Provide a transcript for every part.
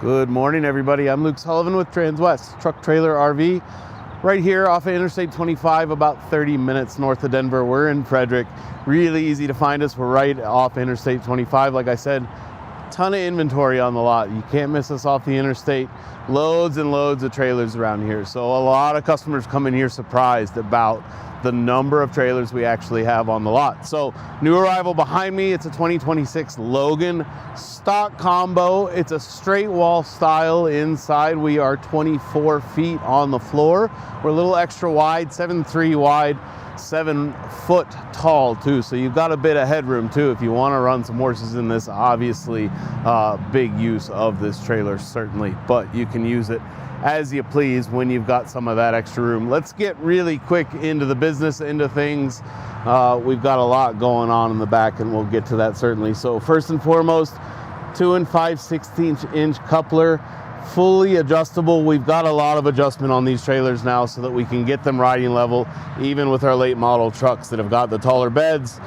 Good morning, everybody. I'm Luke Sullivan with Transwest Truck Trailer RV, right here off of Interstate 25, about 30 minutes north of Denver. We're in Frederick. Really easy to find us. We're right off Interstate 25. Like I said, ton of inventory on the lot. You can't miss us off the interstate. Loads and loads of trailers around here. So a lot of customers come in here surprised about the number of trailers we actually have on the lot. So new arrival behind me, it's a 2026 Logan stock combo. It's a straight wall style inside. We are 24 feet on the floor. We're a little extra wide, 7'3" wide, 7 foot tall too. So you've got a bit of headroom too if you want to run some horses in this. Obviously big use of this trailer certainly, but you can use it as you please when you've got some of that extra room. Let's get really quick into the business, into things. We've got a lot going on in the back and we'll get to that certainly. So first and foremost, 2 5/16 inch coupler, fully adjustable. We've got a lot of adjustment on these trailers now so that we can get them riding level, even with our late model trucks that have got the taller beds,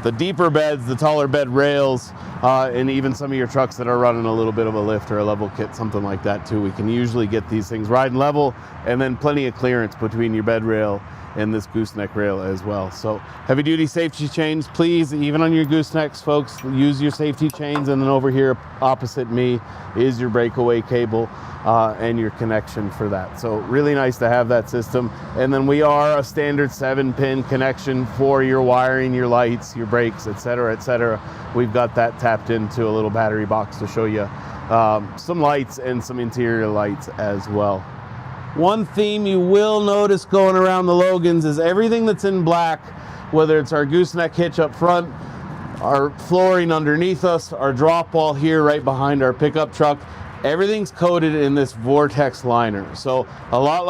the deeper beds, the taller bed rails, and even some of your trucks that are running a little bit of a lift or a level kit, something like that too. We can usually get these things riding level, and then plenty of clearance between your bed rail and this gooseneck rail as well. So heavy duty safety chains, please, even on your goosenecks, folks, use your safety chains. And then over here opposite me is your breakaway cable and your connection for that. So really nice to have that system. And then we are a standard 7-pin connection for your wiring, your lights, your brakes, etc., etc. We've got that tapped into a little battery box to show you some lights and some interior lights as well. One theme you will notice going around the Logans is everything that's in black, whether it's our gooseneck hitch up front, our flooring underneath us, our drop wall here right behind our pickup truck, everything's coated in this Vortex liner. So a lot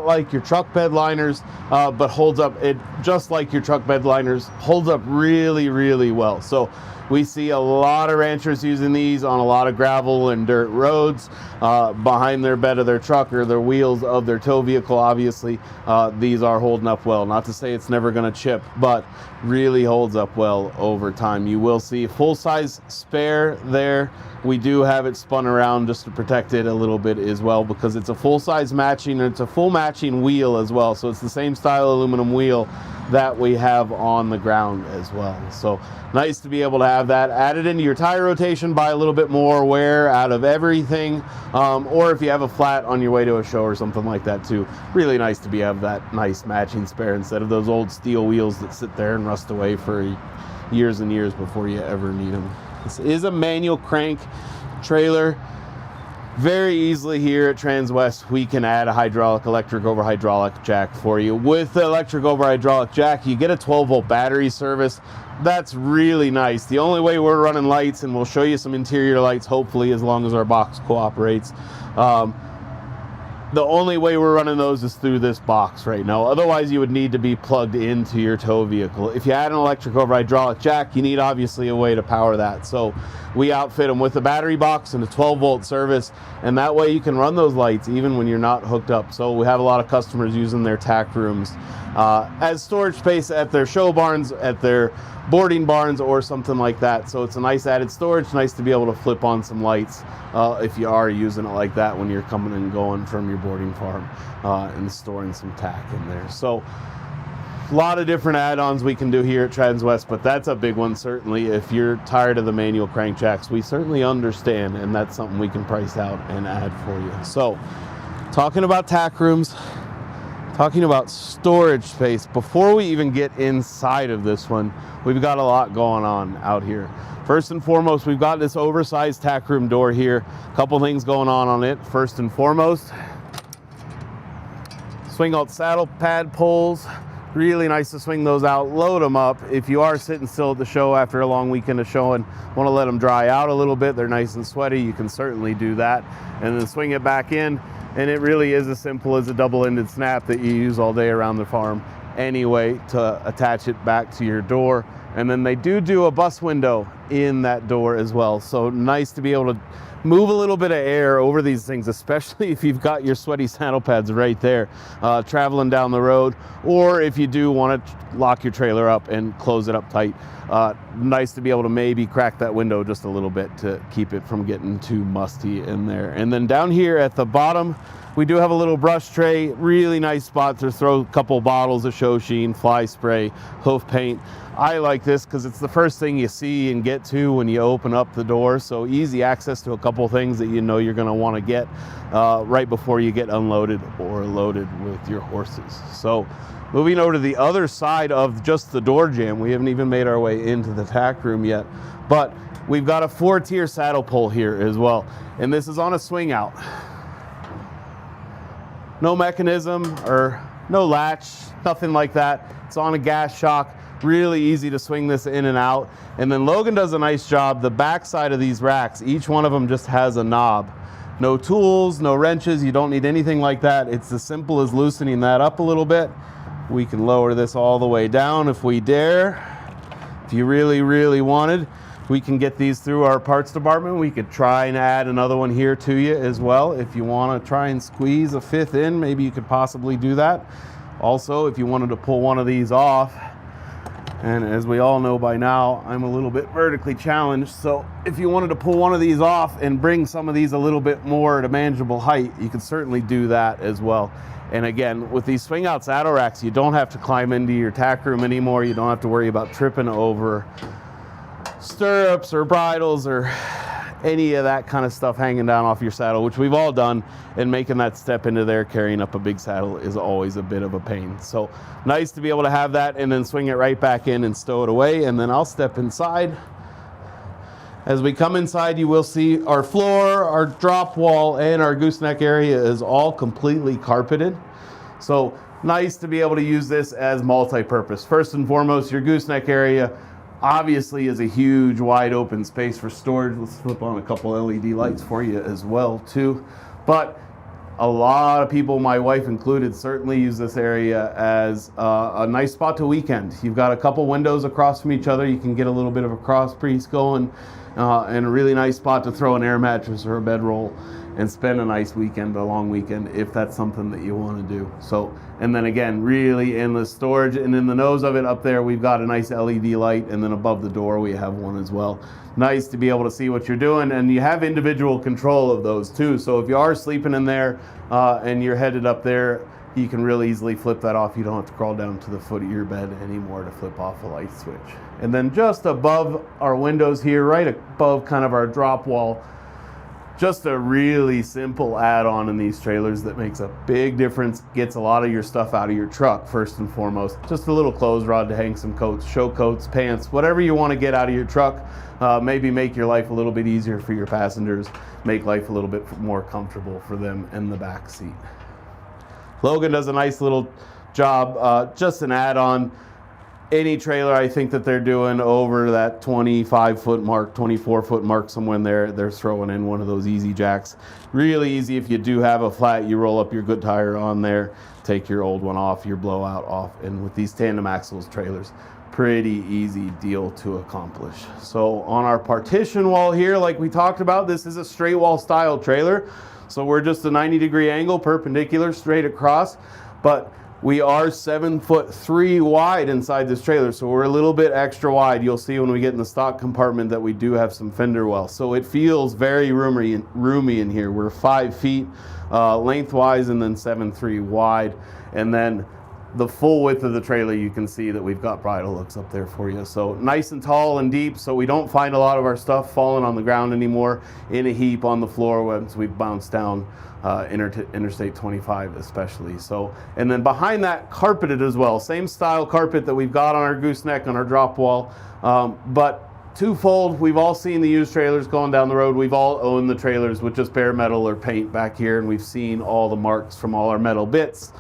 like your truck bed liners, but holds up, it just like your truck bed liners, holds up really, really well. So we see a lot of ranchers using these on a lot of gravel and dirt roads behind their bed of their truck or their wheels of their tow vehicle. Obviously, these are holding up well. Not to say it's never going to chip, but really holds up well over time. You will see a full-size spare there. We do have it spun around just to protect it a little bit as well, because it's a full-size matching, and it's a full matching wheel as well. So it's the same style aluminum wheel that we have on the ground as well. So nice to be able to have that added into your tire rotation, buy a little bit more wear out of everything, or if you have a flat on your way to a show or something like that too, really nice to have that nice matching spare instead of those old steel wheels that sit there and rust away for years and years before you ever need them. This is a manual crank trailer. Very easily here at Transwest, we can add a hydraulic, electric over hydraulic jack for you. With the electric over hydraulic jack, you get a 12-volt battery service. That's really nice. The only way we're running lights, and we'll show you some interior lights, hopefully, as long as our box cooperates. The only way we're running those is through this box right now. Otherwise, you would need to be plugged into your tow vehicle. If you add an electric over hydraulic jack, you need obviously a way to power that. So we outfit them with a battery box and a 12-volt service, and that way you can run those lights even when you're not hooked up. So we have a lot of customers using their tack rooms as storage space at their show barns, at their boarding barns, or something like that. So it's a nice added storage, nice to be able to flip on some lights if you are using it like that when you're coming and going from your boarding farm and storing some tack in there. So a lot of different add-ons we can do here at Transwest, but that's a big one certainly. If you're tired of the manual crankjacks, we certainly understand, and that's something we can price out and add for you. So talking about tack rooms, talking about storage space, before we even get inside of this one, we've got a lot going on out here. First and foremost, we've got this oversized tack room door here. A couple things going on it. First and foremost, swing out saddle pad poles. Really nice to swing those out, load them up. If you are sitting still at the show after a long weekend of showing, want to let them dry out a little bit, they're nice and sweaty, you can certainly do that. And then swing it back in, and it really is as simple as a double-ended snap that you use all day around the farm anyway to attach it back to your door. And then they do a bus window in that door as well. So nice to be able to move a little bit of air over these things, especially if you've got your sweaty saddle pads right there traveling down the road, or if you do want to lock your trailer up and close it up tight. Nice to be able to maybe crack that window just a little bit to keep it from getting too musty in there. And then down here at the bottom, we do have a little brush tray, really nice spot to throw a couple bottles of show sheen, fly spray, hoof paint. I like this because it's the first thing you see and get to when you open up the door, so easy access to a couple things that you know you're going to want to get right before you get unloaded or loaded with your horses. So moving over to the other side of just the door jamb, we haven't even made our way into the tack room yet, but we've got a 4-tier saddle pull here as well, and this is on a swing out. No mechanism or no latch, nothing like that. It's on a gas shock. Really easy to swing this in and out. And then Logan does a nice job. The back side of these racks, each one of them just has a knob. No tools, no wrenches, you don't need anything like that. It's as simple as loosening that up a little bit. We can lower this all the way down if we dare. If you really, really wanted, we can get these through our parts department. We could try and add another one here to you as well. If you want to try and squeeze a 5th in, maybe you could possibly do that. Also, if you wanted to pull one of these off, and as we all know by now, I'm a little bit vertically challenged, so if you wanted to pull one of these off and bring some of these a little bit more at a manageable height, you could certainly do that as well. And again, with these swing out saddle racks, you don't have to climb into your tack room anymore. You don't have to worry about tripping over stirrups or bridles or any of that kind of stuff hanging down off your saddle, which we've all done, and making that step into there carrying up a big saddle is always a bit of a pain. So nice to be able to have that and then swing it right back in and stow it away. And then I'll step inside. As we come inside, you will see our floor, our drop wall, and our gooseneck area is all completely carpeted. So nice to be able to use this as multi-purpose. First and foremost, your gooseneck area obviously is a huge wide open space for storage. Let's flip on a couple LED lights for you as well too. But a lot of people, my wife included, certainly use this area as a nice spot to weekend. You've got a couple windows across from each other. You can get a little bit of a cross breeze going, and a really nice spot to throw an air mattress or a bedroll and spend a nice weekend, a long weekend, if that's something that you want to do. So, and then again, really endless storage. And in the nose of it up there, we've got a nice LED light, and then above the door we have one as well. Nice to be able to see what you're doing, and you have individual control of those too. So if you are sleeping in there and you're headed up there, you can really easily flip that off. You don't have to crawl down to the foot of your bed anymore to flip off a light switch. And then just above our windows here, right above kind of our drop wall, just a really simple add-on in these trailers that makes a big difference, gets a lot of your stuff out of your truck first and foremost. Just a little clothes rod to hang some coats, show coats, pants, whatever you want to get out of your truck. Maybe make your life a little bit easier for your passengers, make life a little bit more comfortable for them in the back seat. Logan does a nice little job, just an add-on. Any trailer I think that they're doing over that 25-foot mark, 24-foot mark, somewhere in there, they're throwing in one of those easy jacks. Really easy. If you do have a flat, you roll up your good tire on there, take your old one off, your blowout off, and with these tandem axles trailers, pretty easy deal to accomplish. So on our partition wall here, like we talked about, this is a straight wall style trailer. So we're just a 90-degree angle, perpendicular, straight across, but we are 7'3" wide inside this trailer, so we're a little bit extra wide. You'll see when we get in the stock compartment that we do have some fender wells, so it feels very roomy in here. We're 5 feet lengthwise and then 7'3" wide, and then the full width of the trailer, you can see that we've got bridle hooks up there for you. So nice and tall and deep, so we don't find a lot of our stuff falling on the ground anymore in a heap on the floor once we've bounced down Interstate 25 especially. So, and then behind that, carpeted as well. Same style carpet that we've got on our gooseneck, on our drop wall, but twofold. We've all seen the used trailers going down the road. We've all owned the trailers with just bare metal or paint back here, and we've seen all the marks from all our metal bits,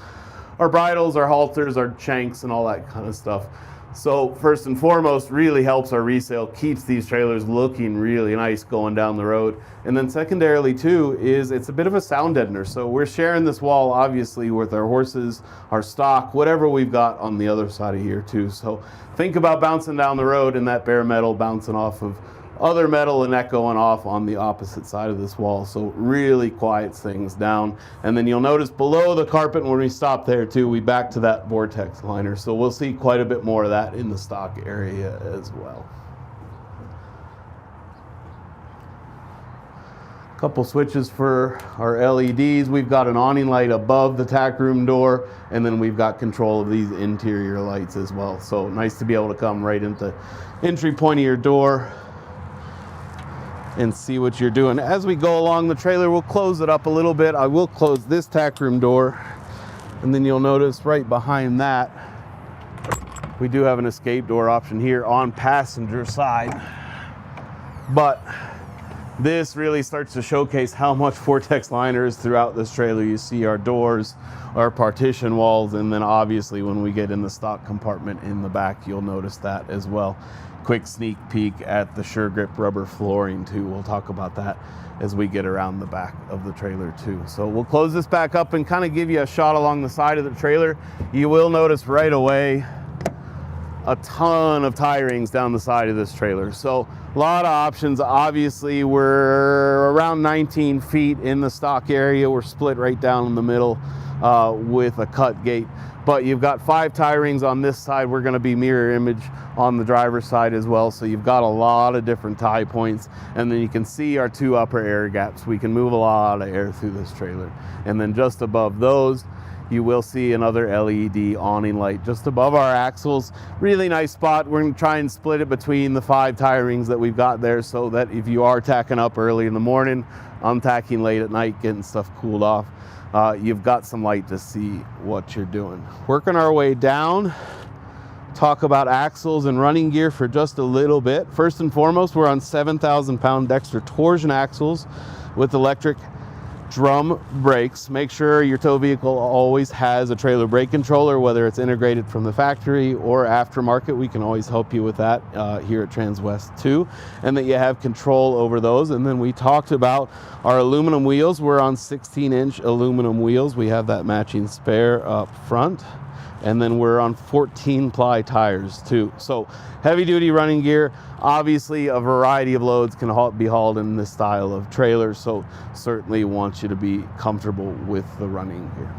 our bridles, our halters, our shanks, and all that kind of stuff. So first and foremost, really helps our resale, keeps these trailers looking really nice going down the road. And then secondarily too, is it's a bit of a sound deadener. So we're sharing this wall obviously with our horses, our stock, whatever we've got on the other side of here too. So think about bouncing down the road and that bare metal bouncing off of other metal and that going off on the opposite side of this wall. So really quiets things down. And then you'll notice below the carpet when we stop there too, we back to that Vortex liner. So we'll see quite a bit more of that in the stock area as well. Couple switches for our LEDs. We've got an awning light above the tack room door, and then we've got control of these interior lights as well. So nice to be able to come right into entry point of your door and see what you're doing. As we go along the trailer, we'll close it up a little bit. I will close this tack room door, and then you'll notice right behind that, we do have an escape door option here on passenger side. But this really starts to showcase how much Vortex liner is throughout this trailer. You see our doors, our partition walls, and then obviously when we get in the stock compartment in the back, you'll notice that as well. Quick sneak peek at the Sure Grip rubber flooring too. We'll talk about that as we get around the back of the trailer too. So we'll close this back up and kind of give you a shot along the side of the trailer. You will notice right away a ton of tie rings down the side of this trailer. So a lot of options. Obviously we're around 19 feet in the stock area. We're split right down in the middle with a cut gate, but you've got 5 tie rings on this side. We're going to be mirror image on the driver's side as well. So you've got a lot of different tie points, and then you can see our 2 upper air gaps. We can move a lot of air through this trailer. And then just above those, you will see another LED awning light just above our axles. Really nice spot. We're going to try and split it between the 5 tie rings that we've got there, so that if you are tacking up early in the morning, untacking late at night, getting stuff cooled off, you've got some light to see what you're doing. Working our way down, talk about axles and running gear for just a little bit. First and foremost, we're on 7,000 pound Dexter torsion axles with electric drum brakes. Make sure your tow vehicle always has a trailer brake controller, whether it's integrated from the factory or aftermarket. We can always help you with that here at Transwest too, and that you have control over those. And then we talked about our aluminum wheels. We're on 16-inch aluminum wheels. We have that matching spare up front. And then we're on 14 ply tires too. So heavy duty running gear. Obviously a variety of loads can be hauled in this style of trailer, so certainly want you to be comfortable with the running gear.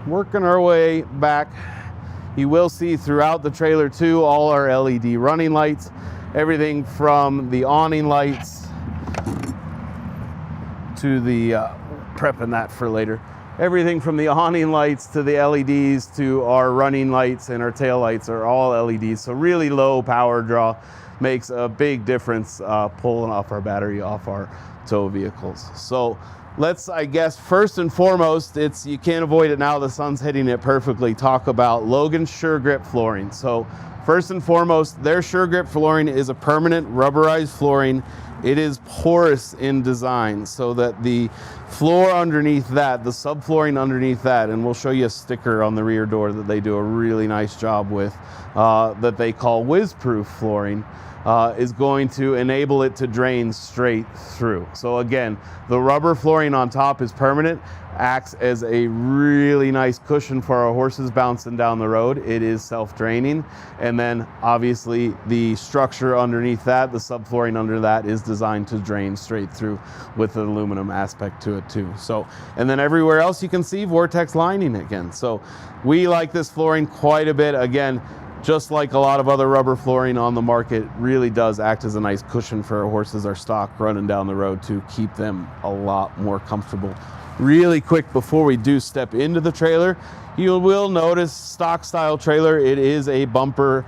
Working our way back, you will see throughout the trailer too all our LED running lights, everything from the awning lights to the prepping that for later. Everything from the awning lights to the LEDs to our running lights and our tail lights are all LEDs. So really low power draw makes a big difference pulling off our battery off our tow vehicles. So let's, I guess, first and foremost, you can't avoid it now, the sun's hitting it perfectly, talk about Logan Sure Grip flooring. So first and foremost, their Sure Grip flooring is a permanent rubberized flooring. It is porous in design so that the floor underneath that, the subflooring underneath that, and we'll show you a sticker on the rear door that they do a really nice job with, that they call whiz-proof flooring, is going to enable it to drain straight through. So again, the rubber flooring on top is permanent, acts as a really nice cushion for our horses bouncing down the road. It is self-draining, and then obviously the structure underneath that, the subflooring under that, is designed to drain straight through with the aluminum aspect to it too. So, and then everywhere else you can see Vortex lining again. So we like this flooring quite a bit. Again, just like a lot of other rubber flooring on the market, really does act as a nice cushion for our horses, our stock running down the road to keep them a lot more comfortable. Really quick before we do step into the trailer, you will notice stock style trailer. It is a bumper,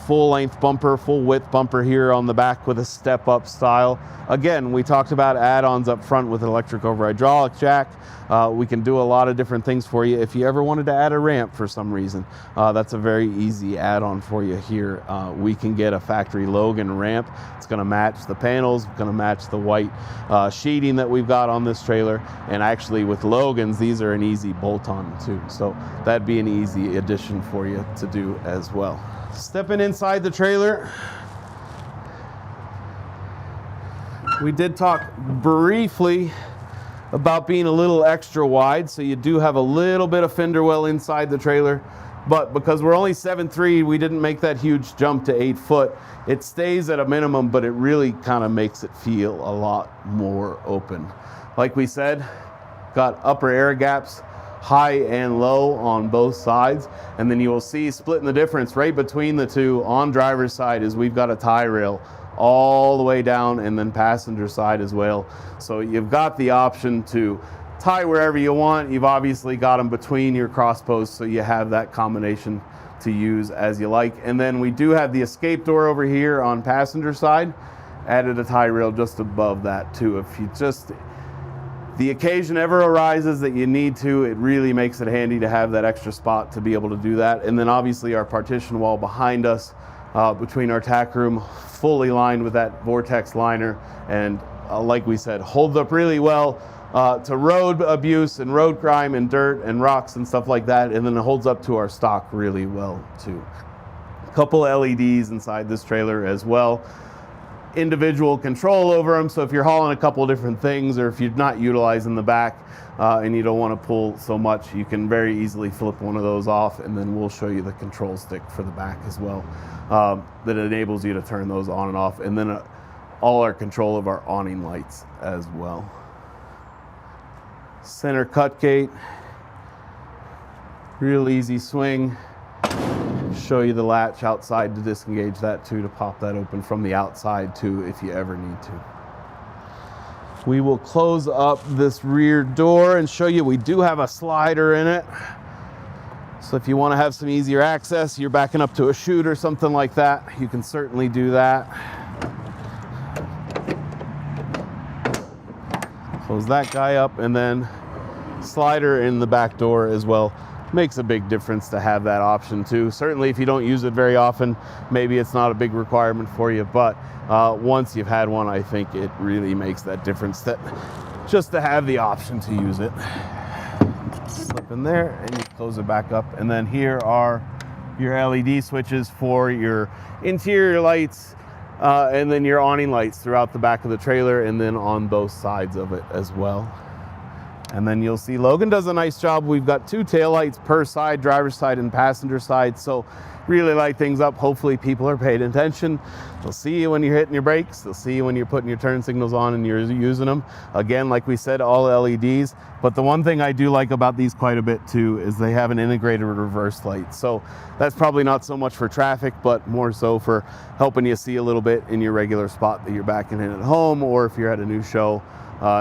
full length bumper, full width bumper here on the back with a step up style. Again, we talked about add-ons up front with an electric over hydraulic jack. We can do a lot of different things for you. If you ever wanted to add a ramp for some reason, that's a very easy add-on for you here. We can get a factory Logan ramp. It's going to match the panels, going to match the white sheeting that we've got on this trailer. And actually with Logans, these are an easy bolt-on too. So that'd be an easy addition for you to do as well. Stepping inside the trailer, we did talk briefly about being a little extra wide, so you do have a little bit of fender well inside the trailer. But because we're only 7'3", we didn't make that huge jump to 8 foot. It stays at a minimum, but it really kind of makes it feel a lot more open. Like we said, got upper air gaps, high and low on both sides. And then you will see splitting the difference right between the two on driver's side is we've got a tie rail all the way down, and then passenger side as well. So you've got the option to tie wherever you want. You've obviously got them between your cross posts, so you have that combination to use as you like. And then we do have the escape door over here on passenger side. Added a tie rail just above that too. If you just, the occasion ever arises that you need to, it really makes it handy to have that extra spot to be able to do that. And then obviously our partition wall behind us, between our tack room, fully lined with that Vortex liner, and like we said, holds up really well to road abuse and road grime and dirt and rocks and stuff like that, and then it holds up to our stock really well too. A couple LEDs inside this trailer as well. Individual control over them, so if you're hauling a couple different things, or if you're not utilizing the back and you don't want to pull so much, you can very easily flip one of those off, and then we'll show you the control stick for the back as well, that enables you to turn those on and off, and then all our control of our awning lights as well. Center cut gate, real easy swing. Show you the latch outside to disengage that too, to pop that open from the outside too if you ever need to. We will close up this rear door and show you we do have a slider in it. So if you want to have some easier access, you're backing up to a chute or something like that, you can certainly do that. Close that guy up, and then slider in the back door as well. Makes a big difference to have that option too. Certainly if you don't use it very often, maybe it's not a big requirement for you, but once you've had one, I think it really makes that difference, that just to have the option to use it. Slip in there and you close it back up, and then here are your LED switches for your interior lights, and then your awning lights throughout the back of the trailer, and then on both sides of it as well. And then you'll see Logan does a nice job. We've got 2 taillights per side, driver's side and passenger side. So really light things up. Hopefully people are paying attention. They'll see you when you're hitting your brakes. They'll see you when you're putting your turn signals on and you're using them. Again, like we said, all LEDs. But the one thing I do like about these quite a bit too is they have an integrated reverse light. So that's probably not so much for traffic, but more so for helping you see a little bit in your regular spot that you're backing in at home, or if you're at a new show,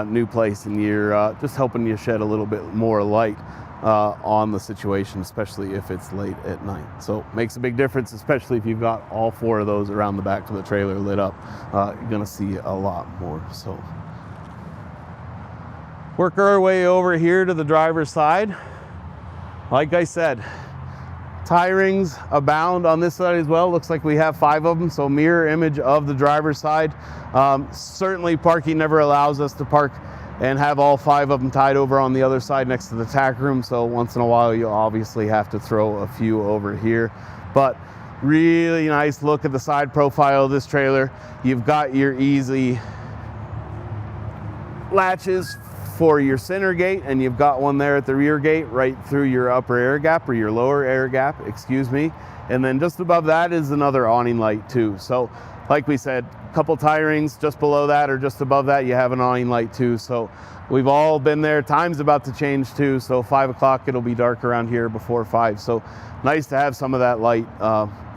new place, and you're just helping you shed a little bit more light on the situation, especially if it's late at night. So makes a big difference, especially if you've got all 4 of those around the back of the trailer lit up. You're gonna see a lot more. So work our way over here to the driver's side. Like I said, tie rings abound on this side as well. Looks like we have 5 of them, so mirror image of the driver's side. Certainly parking never allows us to park and have all 5 of them tied over on the other side next to the tack room, so once in a while you'll obviously have to throw a few over here. But really nice look at the side profile of this trailer. You've got your easy latches for your center gate, and you've got one there at the rear gate right through your upper air gap, or your lower air gap, excuse me. And then just above that is another awning light too. So like we said, a couple tie rings just below that or just above that, you have an awning light too. So we've all been there. Time's about to change too. So 5 o'clock, it'll be dark around here before 5. So nice to have some of that light,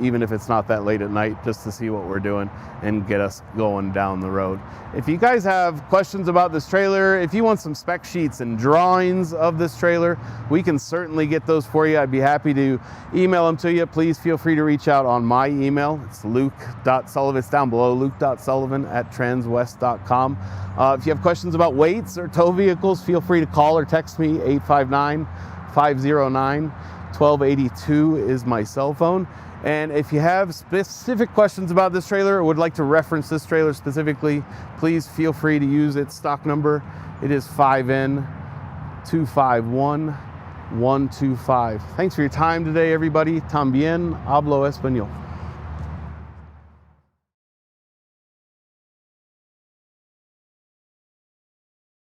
even if it's not that late at night, just to see what we're doing and get us going down the road. If you guys have questions about this trailer, if you want some spec sheets and drawings of this trailer, we can certainly get those for you. I'd be happy to email them to you. Please feel free to reach out on my email. It's luke.sullivan, it's down below, luke.sullivan@transwest.com. If you have questions about weights or tow vehicles, feel free to call or text me. 859-509-1282 is my cell phone. And if you have specific questions about this trailer or would like to reference this trailer specifically, please feel free to use its stock number. It is 5N251125. Thanks for your time today, everybody. También hablo español.